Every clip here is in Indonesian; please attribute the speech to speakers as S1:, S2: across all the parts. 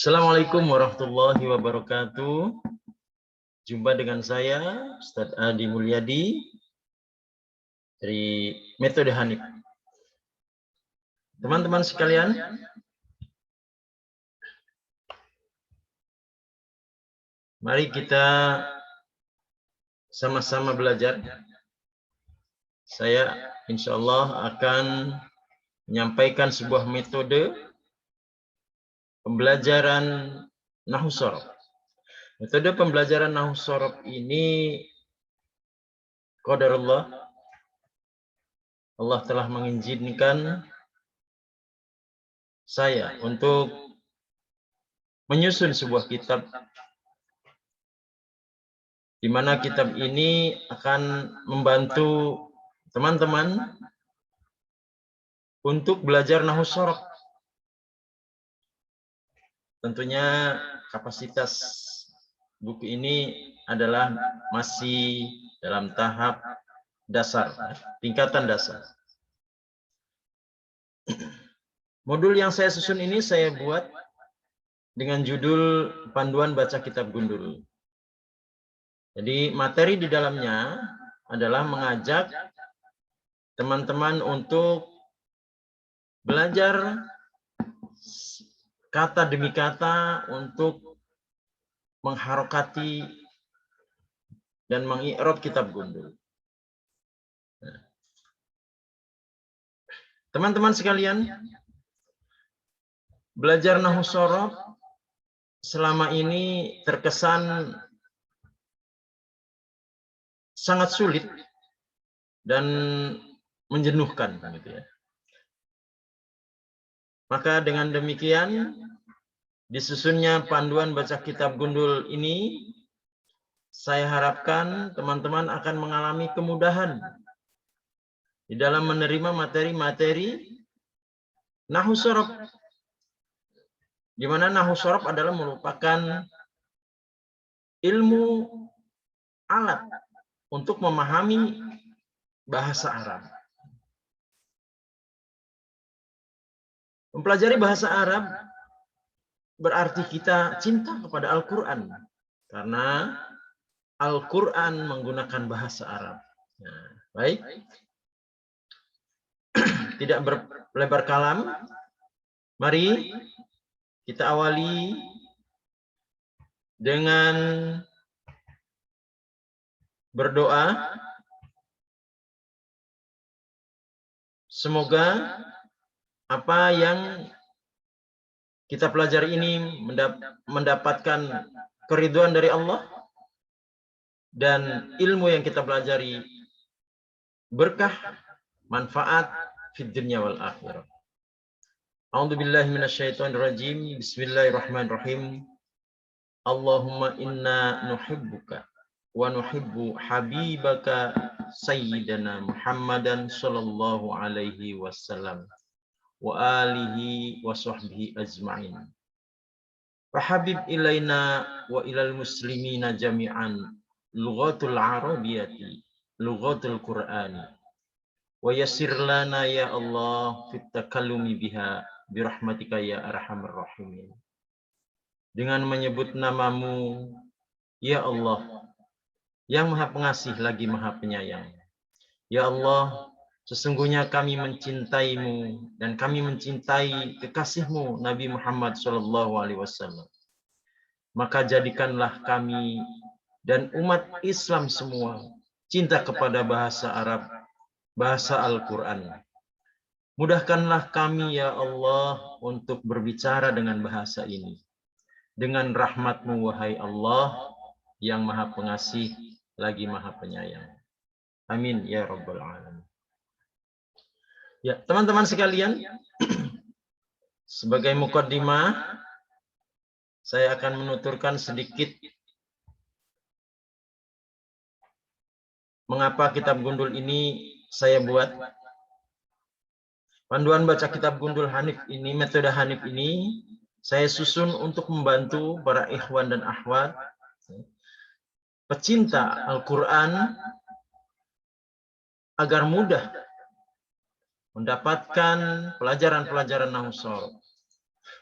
S1: Assalamualaikum warahmatullahi wabarakatuh. Jumpa dengan saya, Ustadz Adi Mulyadi dari Metode Hanif. Teman-teman sekalian, mari kita sama-sama belajar. Saya insya Allah akan menyampaikan sebuah metode pembelajaran Nahwu Shorof. Metode pembelajaran Nahwu Shorof ini qadarullah, Allah telah mengizinkan saya untuk menyusun sebuah kitab di mana kitab ini akan membantu teman-teman untuk belajar Nahwu Shorof. Tentunya kapasitas buku ini adalah masih dalam tahap dasar, tingkatan dasar. Modul yang saya susun ini saya buat dengan judul Panduan Baca Kitab Gundul. Jadi materi di dalamnya adalah mengajak teman-teman untuk belajar kata demi kata untuk mengharokati dan mengi'rab kitab Gundul. Teman-teman sekalian, belajar Nahwu Shorof selama ini terkesan sangat sulit dan menjenuhkan, gitu ya. Maka dengan demikian, disusunnya panduan baca kitab Gundul ini, saya harapkan teman-teman akan mengalami kemudahan di dalam menerima materi-materi Nahwu Shorof, di mana Nahwu Shorof adalah merupakan ilmu alat untuk memahami bahasa Arab. Mempelajari bahasa Arab berarti kita cinta kepada Al-Quran, karena Al-Quran menggunakan bahasa Arab. Nah, baik, tidak berlebar kalam, mari kita awali dengan berdoa. Semoga apa yang kita pelajari ini mendapatkan keridhaan dari Allah, dan ilmu yang kita pelajari berkah, manfaat fid dunya wal akhirah. A'udzubillahi minasyaitonirrajim. Bismillahirrahmanirrahim. Allahumma inna nuhibbuka wa nuhibbu habibaka sayyidina Muhammadan sallallahu alaihi wasallam wa alihi wa sahbihi ajma'in. Fahabib ilaina wa ilal muslimina jami'an lughatul arabiyyati lughatul qur'ani wa yassir lana ya Allah fit takallumi biha birahmatika ya arhamar rahimin. Dengan menyebut namamu ya Allah yang Maha Pengasih lagi Maha Penyayang. Ya Allah, sesungguhnya kami mencintaimu dan kami mencintai kekasihmu Nabi Muhammad SAW. Maka jadikanlah kami dan umat Islam semua cinta kepada bahasa Arab, bahasa Al-Quran. Mudahkanlah kami ya Allah untuk berbicara dengan bahasa ini. Dengan rahmat-Mu wahai Allah yang Maha Pengasih lagi Maha Penyayang. Amin ya Rabbal Alamin. Ya, teman-teman sekalian, sebagai mukaddimah, saya akan menuturkan sedikit mengapa kitab Gundul ini saya buat. Panduan baca kitab Gundul Hanif ini, metode Hanif ini, saya susun untuk membantu para ikhwan dan akhwat, pecinta Al-Quran, agar mudah mendapatkan pelajaran-pelajaran Nahwu Shorof.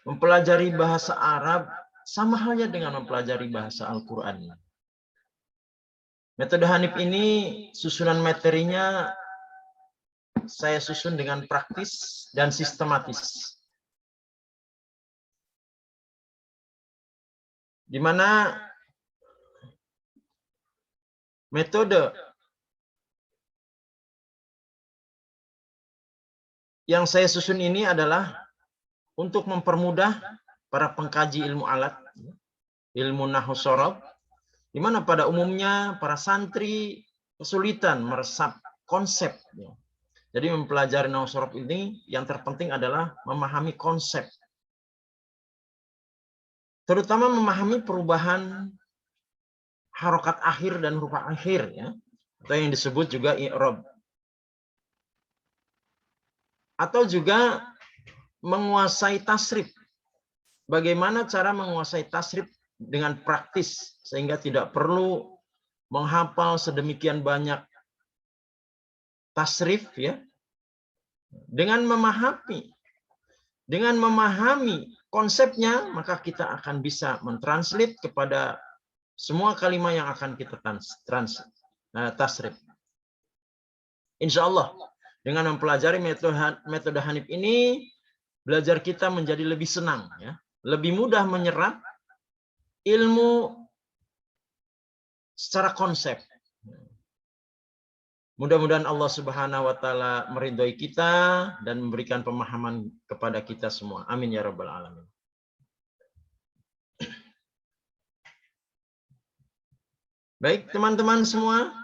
S1: Mempelajari bahasa Arab sama halnya dengan mempelajari bahasa Al-Quran. Metode Hanif ini susunan materinya saya susun dengan praktis dan sistematis. Di mana metode yang saya susun ini adalah untuk mempermudah para pengkaji ilmu alat, ilmu nahwu shorof, di mana pada umumnya para santri kesulitan meresap konsep. Jadi mempelajari nahwu shorof ini yang terpenting adalah memahami konsep. Terutama memahami perubahan harokat akhir dan huruf akhir, ya, atau yang disebut juga i'rab. Atau juga menguasai tasrif. Bagaimana cara menguasai tasrif dengan praktis sehingga tidak perlu menghafal sedemikian banyak tasrif, ya. Dengan memahami konsepnya, maka kita akan bisa mentranslate kepada semua kalimat yang akan kita tasrif. Insya Allah, dengan mempelajari metode Hanif ini, belajar kita menjadi lebih senang, ya, lebih mudah menyerap ilmu secara konsep. Mudah-mudahan Allah Subhanahu wa Ta'ala meridhoi kita dan memberikan pemahaman kepada kita semua. Amin ya Rabbal Alamin. Baik, teman-teman semua,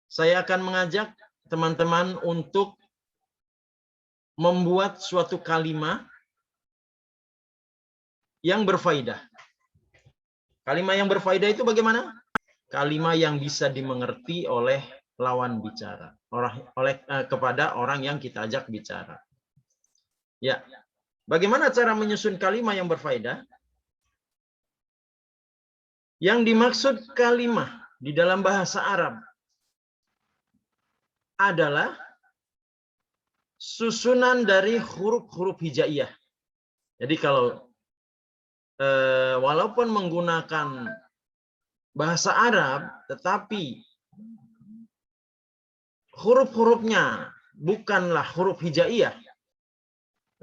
S1: saya akan mengajak teman-teman untuk membuat suatu kalimat yang berfaedah. Kalimat yang berfaedah itu bagaimana? Kalimat yang bisa dimengerti oleh lawan bicara, kepada orang yang kita ajak bicara. Ya, bagaimana cara menyusun kalimat yang berfaedah? Yang dimaksud kalimat di dalam bahasa Arab adalah susunan dari huruf-huruf hijaiyah. Jadi kalau walaupun menggunakan bahasa Arab, tetapi huruf-hurufnya bukanlah huruf hijaiyah.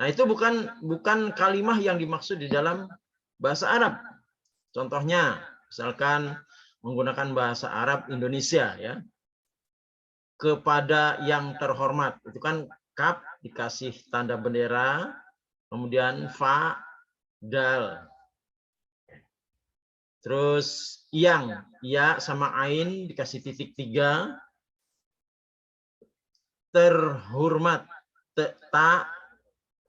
S1: Nah, itu bukan kalimat yang dimaksud di dalam bahasa Arab. Contohnya, misalkan menggunakan bahasa Arab Indonesia, ya. Kepada yang terhormat, itu kan kaf dikasih tanda bendera, kemudian fa, dal. Terus yang, ya sama ain dikasih titik 3. Terhormat, ta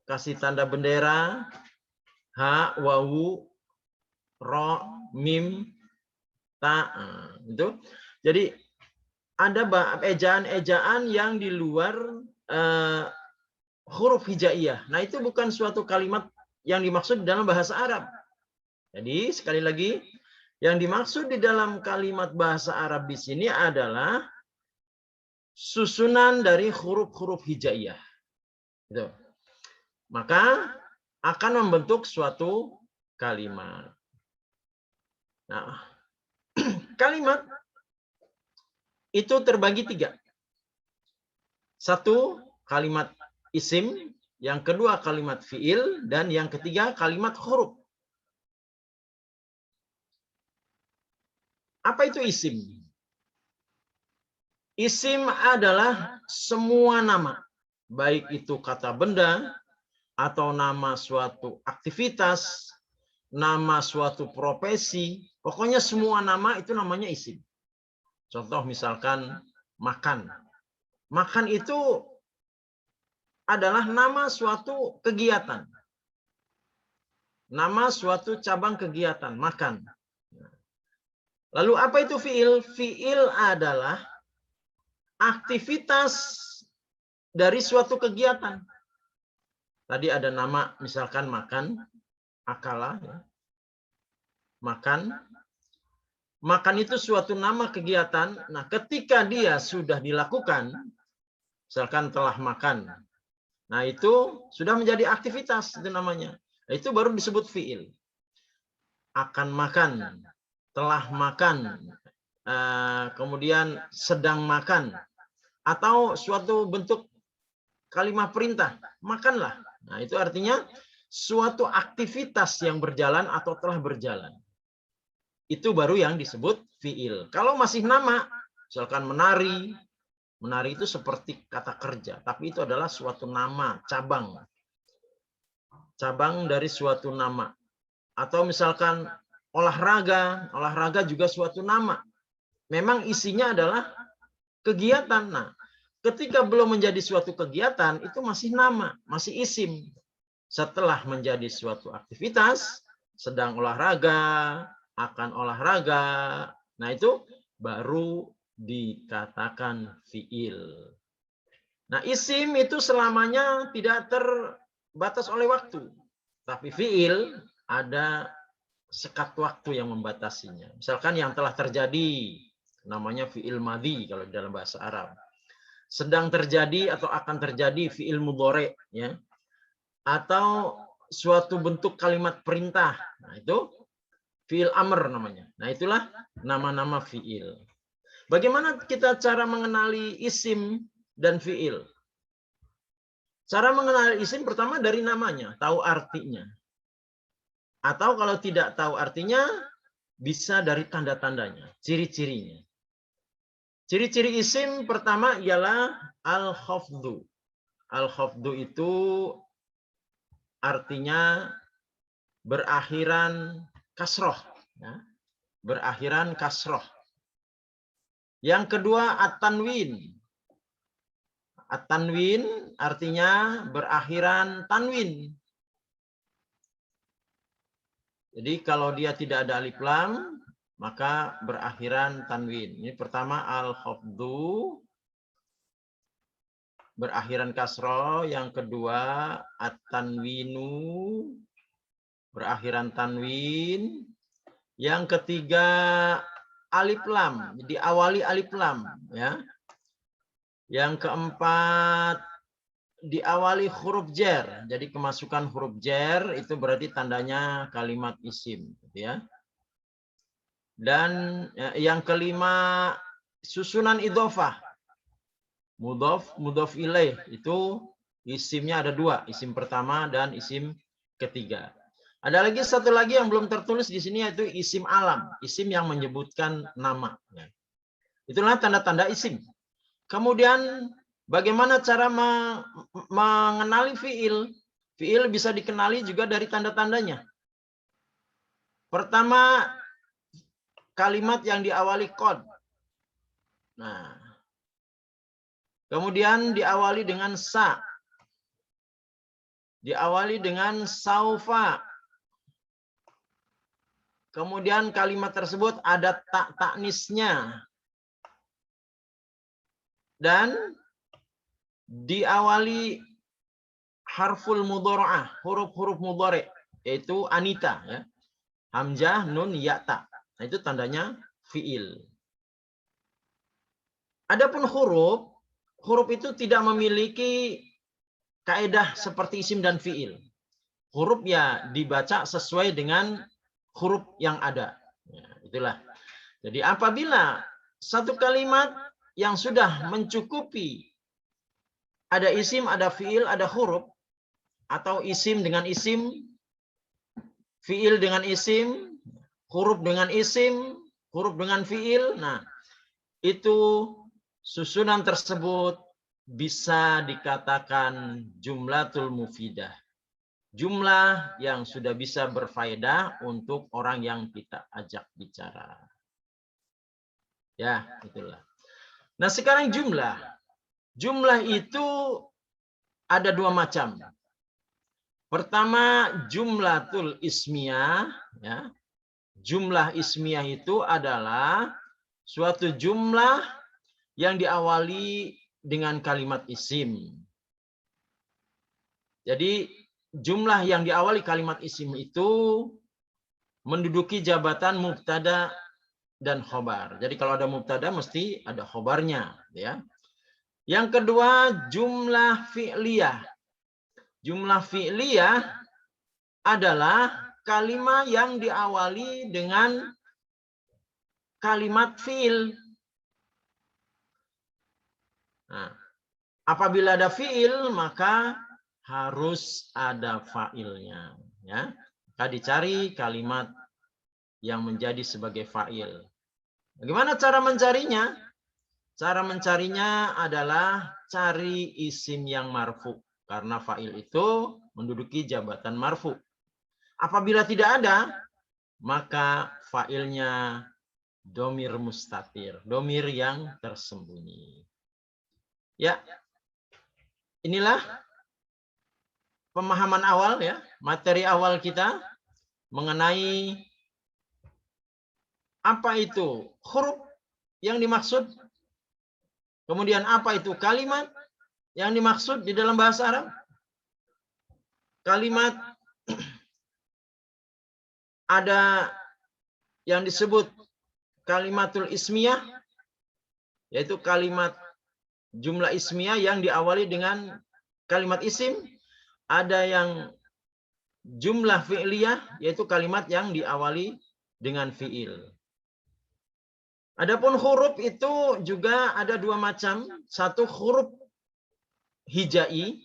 S1: kasih tanda bendera, ha, wawu, ro, mim, ta. Itu. Jadi ada ejaan-ejaan yang di luar huruf hijaiyah. Nah, itu bukan suatu kalimat yang dimaksud dalam bahasa Arab. Jadi sekali lagi, yang dimaksud di dalam kalimat bahasa Arab di sini adalah susunan dari huruf-huruf hijaiyah. Gitu. Maka akan membentuk suatu kalimat. Nah, kalimat itu terbagi 3. 1, kalimat isim, yang kedua kalimat fiil, dan yang ketiga kalimat huruf. Apa itu isim? Isim adalah semua nama, baik itu kata benda, atau nama suatu aktivitas, nama suatu profesi, pokoknya semua nama itu namanya isim. Contoh misalkan makan. Makan itu adalah nama suatu kegiatan. Nama suatu cabang kegiatan, makan. Lalu apa itu fiil? Fiil adalah aktivitas dari suatu kegiatan. Tadi ada nama misalkan makan, akala, ya. Makan. Makan itu suatu nama kegiatan. Nah, ketika dia sudah dilakukan, misalkan telah makan, Nah, itu sudah menjadi aktivitas itu namanya. Nah, itu baru disebut fiil. Akan makan, telah makan, kemudian sedang makan, atau suatu bentuk kalimat perintah, makanlah. Nah, itu artinya suatu aktivitas yang berjalan atau telah berjalan. Itu baru yang disebut fiil. Kalau masih nama, misalkan menari, menari itu seperti kata kerja, tapi itu adalah suatu nama, cabang. Cabang dari suatu nama. Atau misalkan olahraga, olahraga juga suatu nama. Memang isinya adalah kegiatan. Nah, ketika belum menjadi suatu kegiatan, itu masih nama, masih isim. Setelah menjadi suatu aktivitas, sedang olahraga, akan olahraga, nah itu baru dikatakan fiil. Nah, isim itu selamanya tidak terbatas oleh waktu. Tapi fiil ada sekat waktu yang membatasinya. Misalkan yang telah terjadi, namanya fiil madhi kalau dalam bahasa Arab. Sedang terjadi atau akan terjadi fiil mudhari, ya. Atau suatu bentuk kalimat perintah. Nah, itu fiil amr namanya. Nah, itulah nama-nama fiil. Bagaimana kita cara mengenali isim dan fiil? Cara mengenali isim pertama dari namanya, tahu artinya. Atau kalau tidak tahu artinya, bisa dari tanda-tandanya, ciri-cirinya. Ciri-ciri isim pertama ialah al-khafdu. Al-khafdu itu artinya berakhiran kasroh. Ya. Berakhiran kasroh. Yang kedua at-tanwin. At-tanwin artinya berakhiran tanwin. Jadi kalau dia tidak ada alif lam, maka berakhiran tanwin. Ini pertama al-khafdu, berakhiran kasroh. Yang kedua at-tanwinu, berakhiran tanwin. Yang ketiga alif lam, diawali alif lam, ya. Yang keempat diawali huruf jer. Jadi kemasukan huruf jer itu berarti tandanya kalimat isim, gitu ya. Dan yang kelima susunan idhofah. Mudhof, mudhof ilaih, itu isimnya ada dua, isim pertama dan isim ketiga. Ada lagi satu lagi yang belum tertulis di sini, yaitu isim alam, isim yang menyebutkan nama. Itulah tanda-tanda isim. Kemudian bagaimana cara mengenali fiil? Fiil bisa dikenali juga dari tanda-tandanya. Pertama, kalimat yang diawali qad. Nah, kemudian diawali dengan sa. Diawali dengan saufa. Kemudian kalimat tersebut ada tak taknisnya. Dan diawali harful mudhora'ah, huruf-huruf mudhari', yaitu anita, ya. Hamzah, nun, ya, ta. Nah, itu tandanya fiil. Adapun huruf itu tidak memiliki kaidah seperti isim dan fiil. Huruf ya dibaca sesuai dengan huruf yang ada. Ya, itulah. Jadi apabila satu kalimat yang sudah mencukupi ada isim, ada fiil, ada huruf, atau isim dengan isim, fiil dengan isim, huruf dengan isim, huruf dengan fiil, nah itu susunan tersebut bisa dikatakan jumlatul mufidah. Jumlah yang sudah bisa berfaedah untuk orang yang kita ajak bicara. Ya, itulah. Nah, sekarang jumlah. Jumlah itu ada dua macam. Pertama, jumlatul ismiyah. Ya. Jumlah ismiyah itu adalah suatu jumlah yang diawali dengan kalimat isim. Jadi, jumlah yang diawali kalimat isim itu menduduki jabatan mubtada dan khobar. Jadi kalau ada mubtada mesti ada khobarnya, ya. Yang kedua, jumlah fi'liyah. Jumlah fi'liyah adalah kalimat yang diawali dengan kalimat fi'il. Nah, apabila ada fi'il, maka harus ada fa'ilnya. Ya. Maka dicari kalimat yang menjadi sebagai fa'il. Bagaimana cara mencarinya? Cara mencarinya adalah cari isim yang marfu. Karena fa'il itu menduduki jabatan marfu. Apabila tidak ada, maka fa'ilnya domir mustatir. Domir yang tersembunyi. Ya, inilah pemahaman awal ya, materi awal kita mengenai apa itu huruf yang dimaksud, kemudian apa itu kalimat yang dimaksud di dalam bahasa Arab. Kalimat ada yang disebut kalimatul ismiyah, yaitu kalimat jumlah ismiyah yang diawali dengan kalimat isim. Ada yang jumlah fi'liyah, yaitu kalimat yang diawali dengan fi'il. Adapun huruf itu juga ada dua macam. Satu huruf hijai,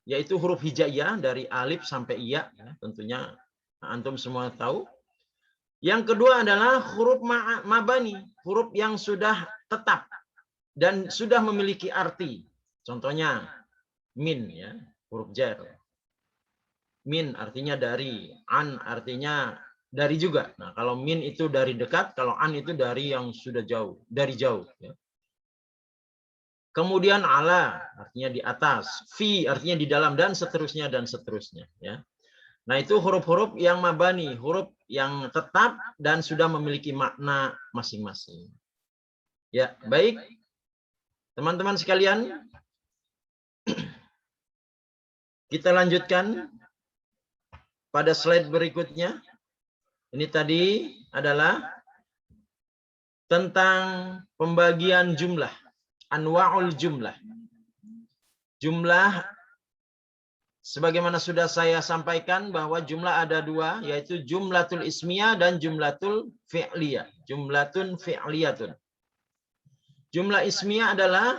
S1: yaitu huruf hijaiyah dari alif sampai iya, tentunya antum semua tahu. Yang kedua adalah huruf mabani, huruf yang sudah tetap dan sudah memiliki arti. Contohnya min, ya, huruf jar. Min artinya dari, an artinya dari juga. Nah, kalau min itu dari dekat, kalau an itu dari yang sudah jauh, dari jauh. Ya. Kemudian ala artinya di atas, fi artinya di dalam, dan seterusnya dan seterusnya. Ya. Nah, itu huruf-huruf yang mabani, huruf yang tetap dan sudah memiliki makna masing-masing. Ya, baik. Teman-teman sekalian, kita lanjutkan pada slide berikutnya. Ini tadi adalah tentang pembagian jumlah, anwa'ul jumlah. Jumlah, sebagaimana sudah saya sampaikan bahwa jumlah ada dua, yaitu jumlatul ismiyah dan jumlatul fi'liyah. Jumlatun fi'liyatun. Jumlah ismiyah adalah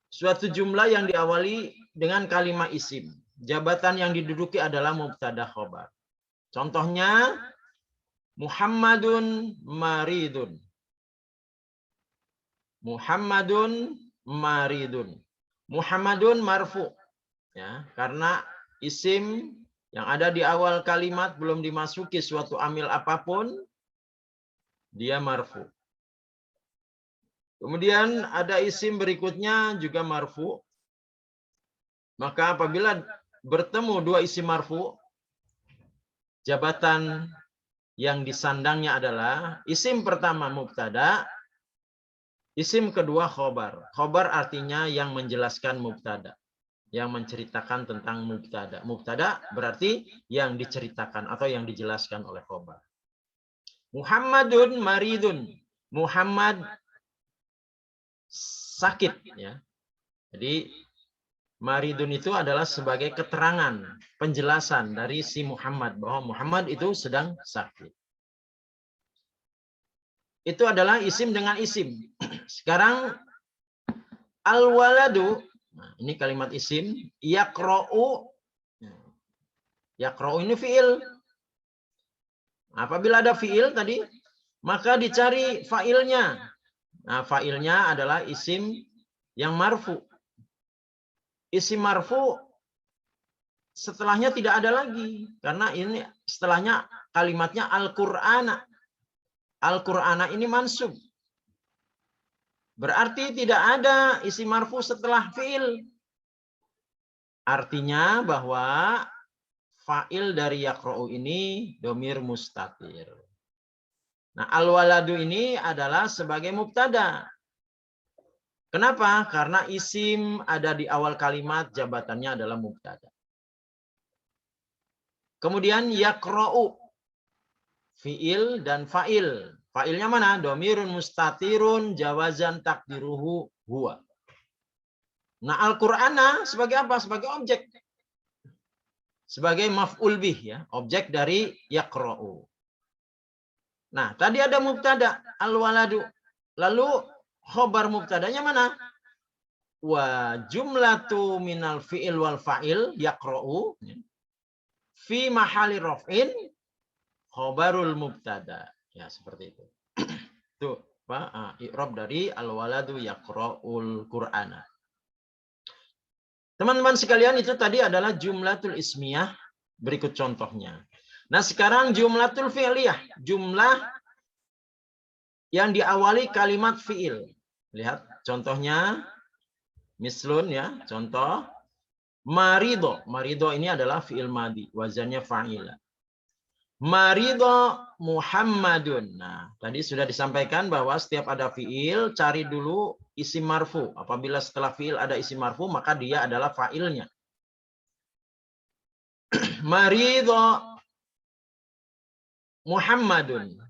S1: suatu jumlah yang diawali dengan kalimat isim. Jabatan yang diduduki adalah mubtada khobar. Contohnya Muhammadun maridun. Muhammadun maridun. Muhammadun marfu. Ya, karena isim yang ada di awal kalimat belum dimasuki suatu amil apapun, dia marfu. Kemudian ada isim berikutnya juga marfu. Maka apabila bertemu dua isim marfu, jabatan yang disandangnya adalah isim pertama mubtada, isim kedua khobar. Khobar artinya yang menjelaskan mubtada, yang menceritakan tentang mubtada. Mubtada berarti yang diceritakan atau yang dijelaskan oleh khobar. Muhammadun maridun. Muhammad sakit, ya. Jadi maridun itu adalah sebagai keterangan, penjelasan dari si Muhammad bahwa Muhammad itu sedang sakit. Itu adalah isim dengan isim. Sekarang al-waladu, nah, ini kalimat isim, yaqra'u. Yaqra'u ini fi'il. Apabila ada fi'il tadi, maka dicari fa'ilnya. Nah, fa'ilnya adalah isim yang marfu. Isim marfu setelahnya tidak ada lagi, karena ini setelahnya kalimatnya Al-Qur'ana. Al-Qur'ana ini mansub. Berarti tidak ada isim marfu setelah fi'il. Artinya bahwa fa'il dari yaqra'u ini domir mustatir. Nah, al-waladu ini adalah sebagai mubtada. Kenapa? Karena isim ada di awal kalimat, jabatannya adalah mubtada. Kemudian yaqra'u, fi'il dan fa'il. Fa'ilnya mana? Domirun mustatirun jawazan takdiruhu huwa. Nah, Al-Qur'ana sebagai apa? Sebagai objek. Sebagai maf'ul bih ya, objek dari yaqra'u. Nah, tadi ada mubtada al-waladu. Lalu khobar mubtadanya mana? Wa jumlatu minal fi'il wal fa'il yaqra'u fi mahali raf'in khobarul mubtada. Ya, seperti itu. Tuh, Pak, i'rab dari al-waladu yaqra'ul Qur'ana. Teman-teman sekalian, itu tadi adalah jumlatul ismiyah. Berikut contohnya. Nah, sekarang jumlatul fi'liyah. Jumlah yang diawali kalimat fi'il. Lihat contohnya. Mislun ya. Contoh. Marido. Marido ini adalah fi'il madi. Wazannya fa'ila. Marido Muhammadun. Nah, tadi sudah disampaikan bahwa setiap ada fi'il, cari dulu isim marfu. Apabila setelah fi'il ada isim marfu, maka dia adalah fa'ilnya. Marido Muhammadun.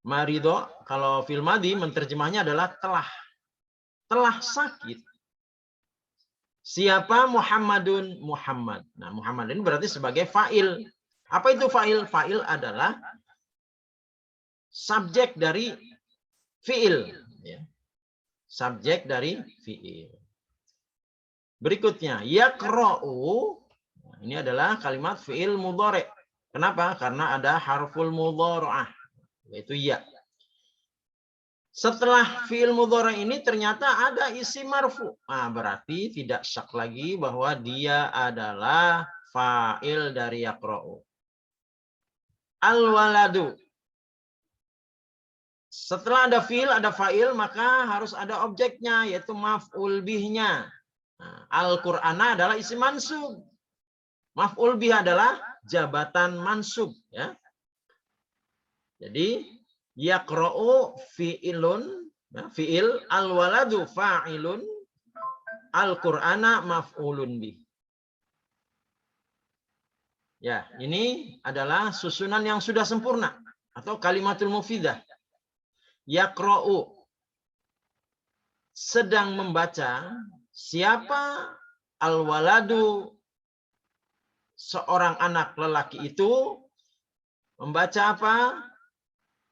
S1: Marido, kalau fi'il madi, menterjemahnya adalah telah. Telah sakit. Siapa Muhammadun? Muhammad. Nah, Muhammad ini berarti sebagai fa'il. Apa itu fa'il? Fa'il adalah subjek dari fi'il. Ya. Subjek dari fi'il. Berikutnya, yaqra'u. Ini adalah kalimat fi'il mudhari'. Kenapa? Karena ada harful mudhari'ah, yaitu ya. Setelah fi'il mudhari' ini ternyata ada isim marfu. Nah, berarti tidak syak lagi bahwa dia adalah fa'il dari yaqra'u. Al-waladu. Setelah ada fi'il, ada fa'il, maka harus ada objeknya, yaitu maf'ul bihnya. Nah, Al-Qur'ana adalah isim mansub. Maf'ul bih adalah jabatan mansub. Ya. Jadi, yaqra'u fi'ilun, ya, fi'il, al-waladu fa'ilun, Al-Qur'ana maf'ulun bih. Ya, ini adalah susunan yang sudah sempurna atau kalimatul mufidah. Yaqra'u sedang membaca. Siapa? Al-waladu, seorang anak lelaki itu membaca apa?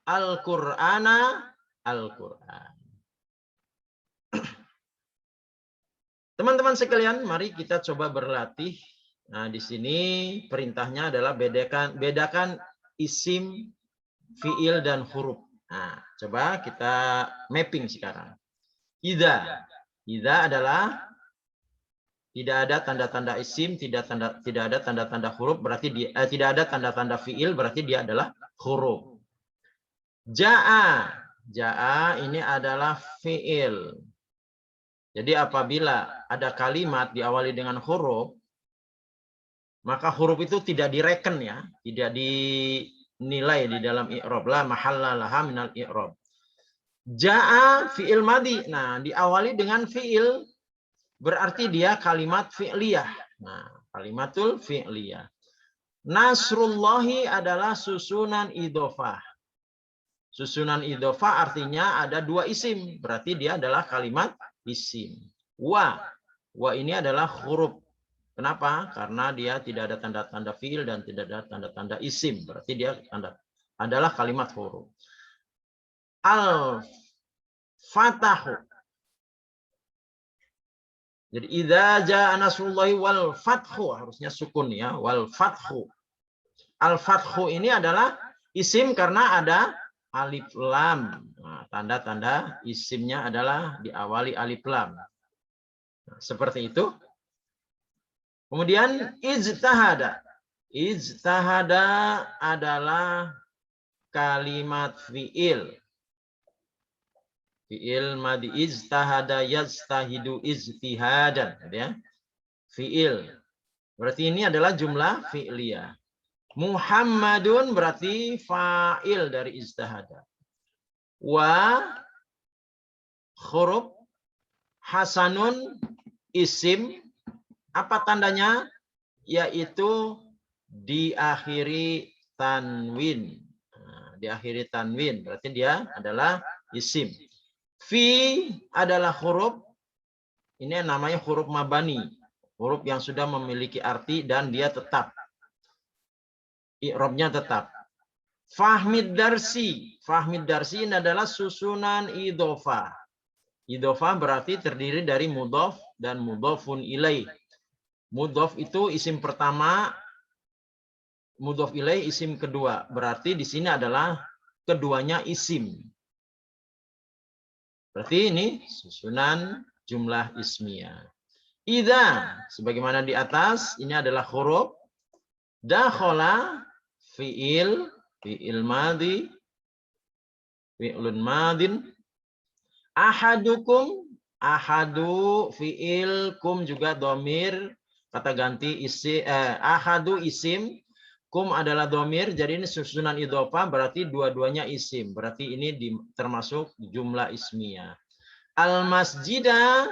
S1: Al-Qur'ana, Al-Qur'an. Teman-teman sekalian, mari kita coba berlatih. Nah, di sini perintahnya adalah bedakan isim, fiil, dan huruf. Nah, coba kita mapping sekarang. Idza. Idza adalah tidak ada tanda-tanda isim, tidak ada tanda-tanda huruf, berarti dia tidak ada tanda-tanda fiil, berarti dia adalah huruf. Ja'a. Ja'a ini adalah fiil. Jadi apabila ada kalimat diawali dengan huruf, maka huruf itu tidak direken ya, tidak dinilai di dalam i'rab. La mahalla laha minal i'rab. Ja'a fi'il madi. Nah, diawali dengan fi'il berarti dia kalimat fi'liyah. Nah, kalimatul fi'liyah. Nasrullahi adalah susunan idhofah. Susunan idhofah artinya ada dua isim, berarti dia adalah kalimat isim. Wa ini adalah huruf. Kenapa? Karena dia tidak ada tanda-tanda fi'il dan tidak ada tanda-tanda isim. Berarti dia adalah kalimat huruf. Al-fatahu. Jadi idza jaa nasrullahi wal fathu, harusnya sukun ya, wal fathu. Al-fathu ini adalah isim karena ada alif lam. Nah, tanda-tanda isimnya adalah diawali alif lam. Nah, seperti itu. Kemudian ijtahada. Ijtahada adalah kalimat fi'il. Fi'il madi ijtahada yajtahidu ijtihadan, ya. Fi'il. Berarti ini adalah jumlah fi'liyah. Muhammadun berarti fa'il dari ijtahada. Wa huruf hasanun isim. Apa tandanya? Yaitu diakhiri tanwin. Nah, diakhiri tanwin. Berarti dia adalah isim. Fi adalah huruf Ini namanya huruf mabani. Huruf yang sudah memiliki arti dan dia tetap. I'rabnya tetap. Fahmid darsi. Fahmid darsi ini adalah susunan idhofah. Idhofah berarti terdiri dari mudhof dan mudhofun ilaih. Mudhof itu isim pertama, mudhof ilaih isim kedua. Berarti di sini adalah keduanya isim. Berarti ini susunan jumlah ismiyah. Idza, sebagaimana di atas, ini adalah huruf. Dakhala, fi'il, fi'il madhi, fi'lun madin. Ahadukum, ahadu, fi'il, kum juga domir, kata ganti isi, ahadu isim, kum adalah domir, jadi ini susunan idhofah, berarti dua-duanya isim. Berarti ini termasuk jumlah ismiyah. Al-masjidah,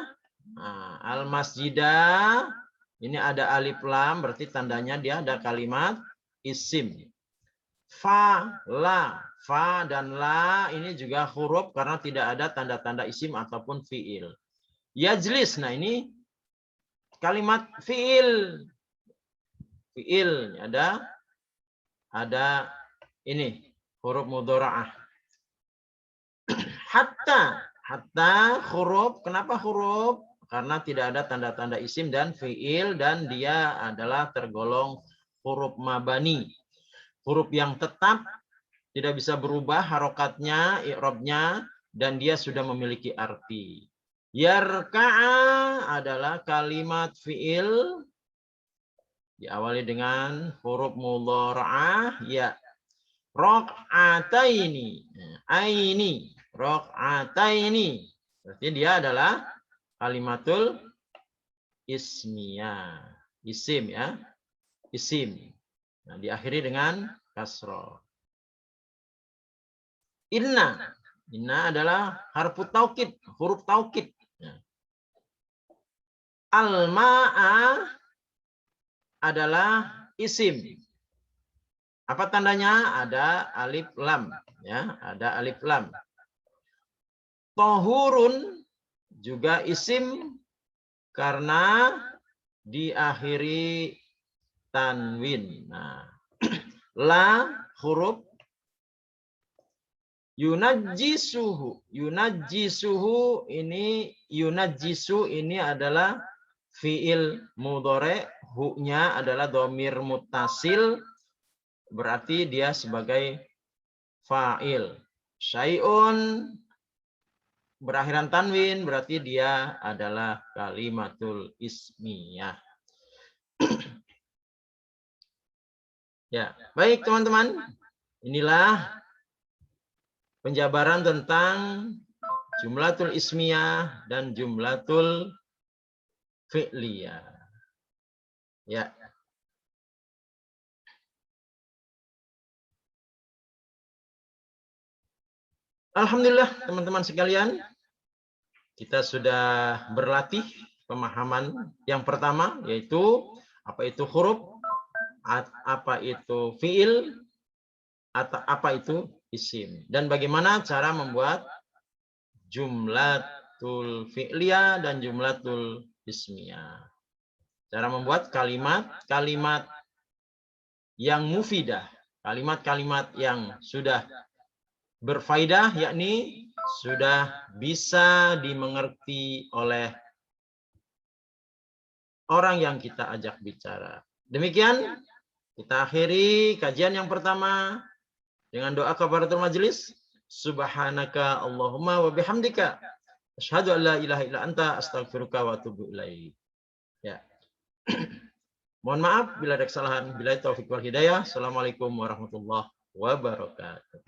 S1: nah, al-masjidah, ini ada alif lam, berarti tandanya dia ada kalimat isim. Fa, la, fa dan la ini juga huruf karena tidak ada tanda-tanda isim ataupun fiil. Yajlis, nah ini kalimat fiil. Fiil ada ini huruf mudharaah. Hatta huruf, kenapa huruf? Karena tidak ada tanda-tanda isim dan fiil dan dia adalah tergolong huruf mabani. Huruf yang tetap, tidak bisa berubah harokatnya, i'rabnya, dan dia sudah memiliki arti. Yarka'a adalah kalimat fiil diawali dengan huruf mudhara'ah ya. Raq'ataini, aini, raq'ataini. Berarti dia adalah kalimatul ismiyah, isim ya, isim. Nah, diakhiri dengan kasroh. Inna, inna adalah harfu taukid, huruf taukid. Al-ma'a adalah isim. Apa tandanya? Ada alif lam, ya, ada alif lam. Tohurun juga isim karena diakhiri tanwin. Nah, la huruf. Yunajjisuhu, yunajjisuhu ini yunajjisu ini adalah fiil mudhari, hu-nya adalah dhamir muttasil, berarti dia sebagai fa'il. Syai'un berakhiran tanwin, berarti dia adalah kalimatul ismiyah. Ya, baik teman-teman. Inilah penjabaran tentang jumlatul ismiyah dan jumlatul fi'liyah. Ya. Alhamdulillah teman-teman sekalian, kita sudah berlatih pemahaman yang pertama, yaitu apa itu huruf, apa itu fi'il, atau apa itu isim, dan bagaimana cara membuat jumlatul fi'liyah dan jumlatul ismiyah. Cara membuat kalimat-kalimat yang mufidah, kalimat-kalimat yang sudah berfaedah, yakni sudah bisa dimengerti oleh orang yang kita ajak bicara. Demikian kita akhiri kajian yang pertama dengan doa kafaratul majelis. Subhanaka Allahumma wa bihamdika asyhadu an la ilaha illa anta astaghfiruka wa atubu ilaik. Ya. Mohon maaf bila ada kesalahan. Billahi taufiq wal hidayah. Assalamualaikum warahmatullahi wabarakatuh.